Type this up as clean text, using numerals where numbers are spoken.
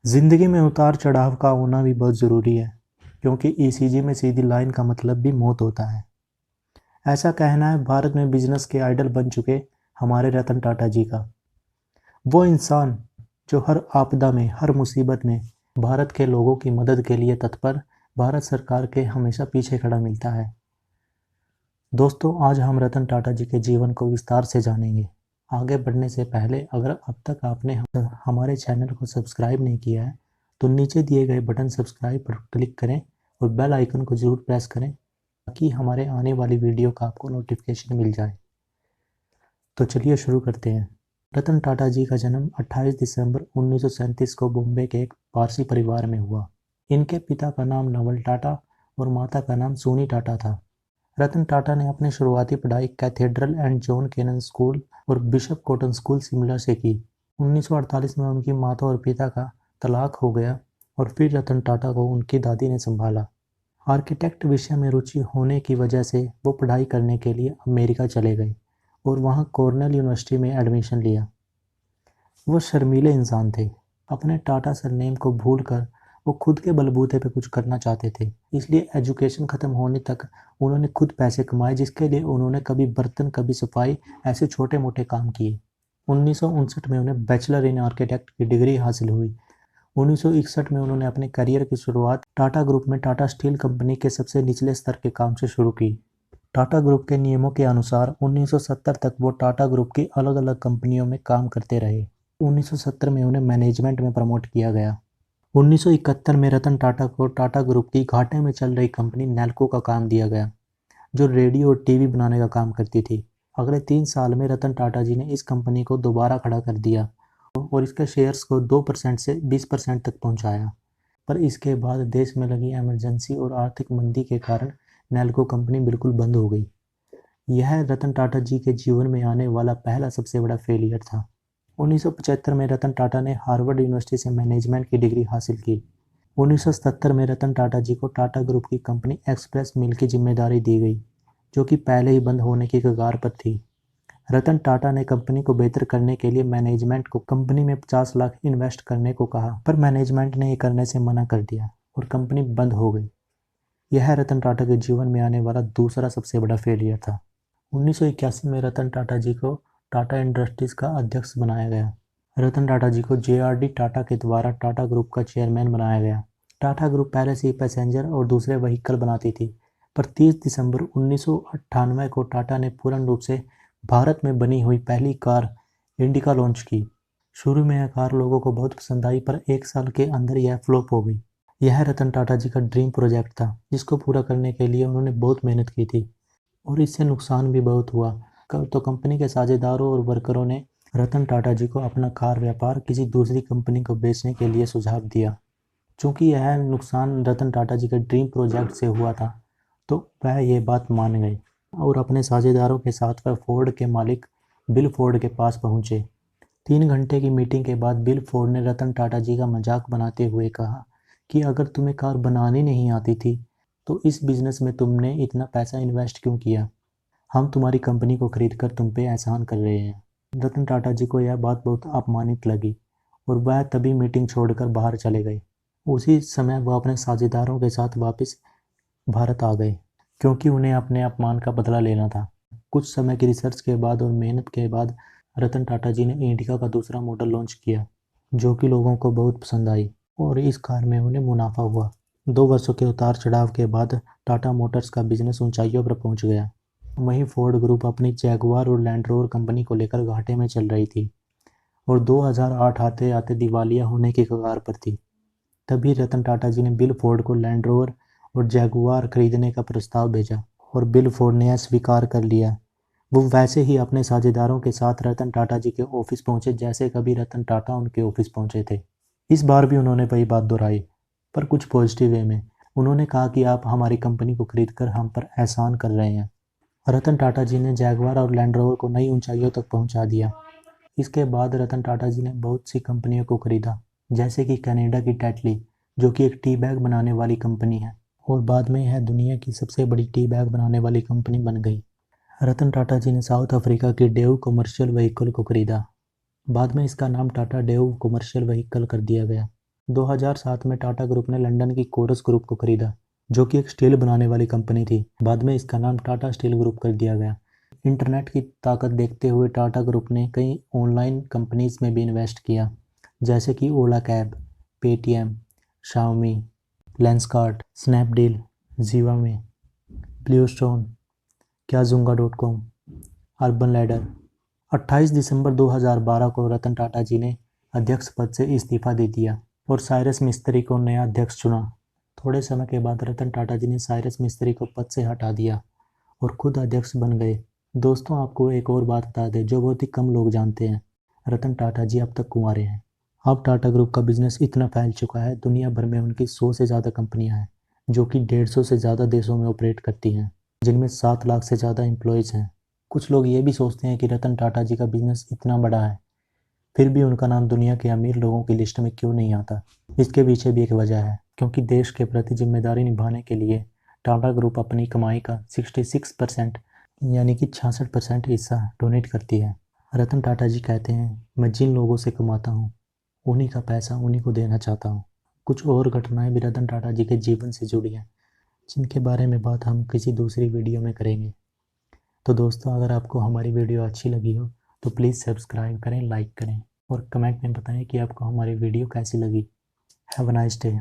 ज़िंदगी में उतार चढ़ाव का होना भी बहुत ज़रूरी है, क्योंकि ईसीजी में सीधी लाइन का मतलब भी मौत होता है। ऐसा कहना है भारत में बिजनेस के आइडल बन चुके हमारे रतन टाटा जी का। वो इंसान जो हर आपदा में, हर मुसीबत में भारत के लोगों की मदद के लिए तत्पर, भारत सरकार के हमेशा पीछे खड़ा मिलता है। दोस्तों, आज हम रतन टाटा जी के जीवन को विस्तार से जानेंगे। आगे बढ़ने से पहले अगर अब तक आपने हमारे चैनल को सब्सक्राइब नहीं किया है तो नीचे दिए गए बटन सब्सक्राइब पर क्लिक करें और बेल आइकन को ज़रूर प्रेस करें ताकि हमारे आने वाली वीडियो का आपको नोटिफिकेशन मिल जाए। तो चलिए शुरू करते हैं। रतन टाटा जी का जन्म 28 दिसंबर 1937 को बॉम्बे के एक पारसी परिवार में हुआ। इनके पिता का नाम नवल टाटा और माता का नाम सोनी टाटा था। रतन टाटा ने अपनी शुरुआती पढ़ाई Cathedral and John Cannon School और बिशप कॉटन स्कूल शिमला से की। 1948 में उनकी माता और पिता का तलाक हो गया और फिर रतन टाटा को उनकी दादी ने संभाला। आर्किटेक्ट विषय में रुचि होने की वजह से वो पढ़ाई करने के लिए अमेरिका चले गए और वहाँ कॉर्नेल यूनिवर्सिटी में एडमिशन लिया। वो शर्मीले इंसान थे। अपने टाटा सरनेम को भूलकर वो खुद के बलबूते पे कुछ करना चाहते थे, इसलिए एजुकेशन ख़त्म होने तक उन्होंने खुद पैसे कमाए, जिसके लिए उन्होंने कभी बर्तन, कभी सफाई, ऐसे छोटे मोटे काम किए। 1959 में उन्हें बैचलर इन आर्किटेक्ट की डिग्री हासिल हुई। 1961 में उन्होंने अपने करियर की शुरुआत टाटा ग्रुप में टाटा स्टील कंपनी के सबसे निचले स्तर के काम से शुरू की। टाटा ग्रुप के नियमों के अनुसार 1970 तक वो टाटा ग्रुप की अलग अलग कंपनियों में काम करते रहे। 1970 में उन्हें मैनेजमेंट में प्रमोट किया गया। 1971 में रतन टाटा को टाटा ग्रुप की घाटे में चल रही कंपनी नेल्को का काम दिया गया, जो रेडियो और टीवी बनाने का काम करती थी। अगले 3 साल में रतन टाटा जी ने इस कंपनी को दोबारा खड़ा कर दिया और इसके शेयर्स को 2% से 20% तक पहुंचाया। पर इसके बाद देश में लगी इमरजेंसी और आर्थिक मंदी के कारण नेल्को कंपनी बिल्कुल बंद हो गई। यह रतन टाटा जी के जीवन में आने वाला पहला सबसे बड़ा फेलियर था। 1975 में रतन टाटा ने हार्वर्ड यूनिवर्सिटी से मैनेजमेंट की डिग्री हासिल की। 1977 में रतन टाटा जी को टाटा ग्रुप की कंपनी एक्सप्रेस मिल की जिम्मेदारी दी गई, जो कि पहले ही बंद होने की कगार पर थी। रतन टाटा ने कंपनी को बेहतर करने के लिए मैनेजमेंट को कंपनी में 50 लाख इन्वेस्ट करने को कहा, पर मैनेजमेंट ने ये करने से मना कर दिया और कंपनी बंद हो गई। यह रतन टाटा के जीवन में आने वाला दूसरा सबसे बड़ा फेलियर था। 1981 में रतन टाटा जी को टाटा इंडस्ट्रीज का अध्यक्ष बनाया गया। रतन टाटा जी को जेआरडी टाटा के द्वारा टाटा ग्रुप का चेयरमैन बनाया गया। टाटा ग्रुप पहले से ही पैसेंजर और दूसरे व्हीकल बनाती थी, पर 30 दिसंबर 1998 को टाटा ने पूर्ण रूप से भारत में बनी हुई पहली कार इंडिका लॉन्च की। शुरू में यह कार लोगों को बहुत पसंद आई, पर 1 साल के अंदर यह फ्लॉप हो गई। यह रतन टाटा जी का ड्रीम प्रोजेक्ट था, जिसको पूरा करने के लिए उन्होंने बहुत मेहनत की थी और इससे नुकसान भी बहुत हुआ। तो कंपनी के साझेदारों और वर्करों ने रतन टाटा जी को अपना कार व्यापार किसी दूसरी कंपनी को बेचने के लिए सुझाव दिया। चूंकि यह नुकसान रतन टाटा जी के ड्रीम प्रोजेक्ट से हुआ था, तो वह ये बात मान गए और अपने साझेदारों के साथ वह फोर्ड के मालिक बिल फोर्ड के पास पहुंचे। 3 घंटे की मीटिंग के बाद बिल फोर्ड ने रतन टाटा जी का मजाक बनाते हुए कहा कि अगर तुम्हें कार बनानी नहीं आती थी तो इस बिजनेस में तुमने इतना पैसा इन्वेस्ट क्यों किया? हम तुम्हारी कंपनी को खरीद कर तुम पे एहसान कर रहे हैं। रतन टाटा जी को यह बात बहुत अपमानित लगी और वह तभी मीटिंग छोड़कर बाहर चले गए। उसी समय वह अपने साझेदारों के साथ वापस भारत आ गए, क्योंकि उन्हें अपने अपमान का बदला लेना था। कुछ समय की रिसर्च के बाद और मेहनत के बाद रतन टाटा जी ने इंडिका का दूसरा मॉडल लॉन्च किया, जो कि लोगों को बहुत पसंद आई और इस कार में उन्हें मुनाफा हुआ। 2 वर्षों के उतार चढ़ाव के बाद टाटा मोटर्स का बिजनेस ऊंचाइयों पर पहुंच गया। वहीं फोर्ड ग्रुप अपनी जैगुआर और लैंड रोवर कंपनी को लेकर घाटे में चल रही थी और 2008 आते आते दिवालिया होने की कगार पर थी। तभी रतन टाटा जी ने बिल फोर्ड को लैंड रोवर और जैगुआर खरीदने का प्रस्ताव भेजा और बिल फोर्ड ने यह स्वीकार कर लिया। वो वैसे ही अपने साझेदारों के साथ रतन टाटा जी के ऑफिस पहुंचे जैसे कभी रतन टाटा उनके ऑफिस पहुंचे थे। इस बार भी उन्होंने वही बात दोहराई, पर कुछ पॉजिटिव वे में। उन्होंने कहा कि आप हमारी कंपनी को खरीद कर हम पर एहसान कर रहे हैं। रतन टाटा जी ने जैगुआर और लैंड रोवर को नई ऊंचाइयों तक पहुंचा दिया। इसके बाद रतन टाटा जी ने बहुत सी कंपनियों को खरीदा, जैसे कि कनाडा की टेटली, जो कि एक टी बैग बनाने वाली कंपनी है और बाद में यह दुनिया की सबसे बड़ी टी बैग बनाने वाली कंपनी बन गई। रतन टाटा जी ने साउथ अफ्रीका की डेव कमर्शियल व्हीकल को खरीदा। बाद में इसका नाम टाटा डेव कमर्शियल व्हीकल कर दिया गया। 2007 में टाटा ग्रुप ने लंदन की कोरस ग्रुप को खरीदा, जो कि एक स्टील बनाने वाली कंपनी थी। बाद में इसका नाम टाटा स्टील ग्रुप कर दिया गया। इंटरनेट की ताकत देखते हुए टाटा ग्रुप ने कई ऑनलाइन कंपनीज में भी इन्वेस्ट किया, जैसे कि Ola cab, Paytm, Xiaomi, Lenskart, Snapdeal, Zivame, BlueStone, क्याजुंगा.com, अर्बन लैडर। 28 दिसंबर 2012 को रतन टाटा जी ने अध्यक्ष पद से इस्तीफा दे दिया और साइरस मिस्त्री को नया अध्यक्ष चुना। थोड़े समय के बाद रतन टाटा जी ने साइरस मिस्त्री को पद से हटा दिया और खुद अध्यक्ष बन गए। दोस्तों, आपको एक और बात बता दें जो बहुत ही कम लोग जानते हैं, रतन टाटा जी अब तक कुंवारे हैं। अब टाटा ग्रुप का बिजनेस इतना फैल चुका है, दुनिया भर में उनकी 100 से ज़्यादा कंपनियां हैं, जो कि 150 से ज़्यादा देशों में ऑपरेट करती हैं, जिनमें 7 लाख से ज़्यादा एम्प्लॉयज़ हैं। कुछ लोग ये भी सोचते हैं कि रतन टाटा जी का बिजनेस इतना बड़ा है, फिर भी उनका नाम दुनिया के अमीर लोगों की लिस्ट में क्यों नहीं आता। इसके पीछे भी एक वजह है, क्योंकि देश के प्रति जिम्मेदारी निभाने के लिए टाटा ग्रुप अपनी कमाई का 66% यानी कि 66% हिस्सा डोनेट करती है। रतन टाटा जी कहते हैं, मैं जिन लोगों से कमाता हूँ उन्हीं का पैसा उन्हीं को देना चाहता हूँ। कुछ और घटनाएं भी रतन टाटा जी के जीवन से जुड़ी हैं, जिनके बारे में बात हम किसी दूसरी वीडियो में करेंगे। तो दोस्तों, अगर आपको हमारी वीडियो अच्छी लगी हो तो प्लीज़ सब्सक्राइब करें, लाइक करें और कमेंट में बताएं कि आपको हमारी वीडियो कैसी लगी। Have a nice day.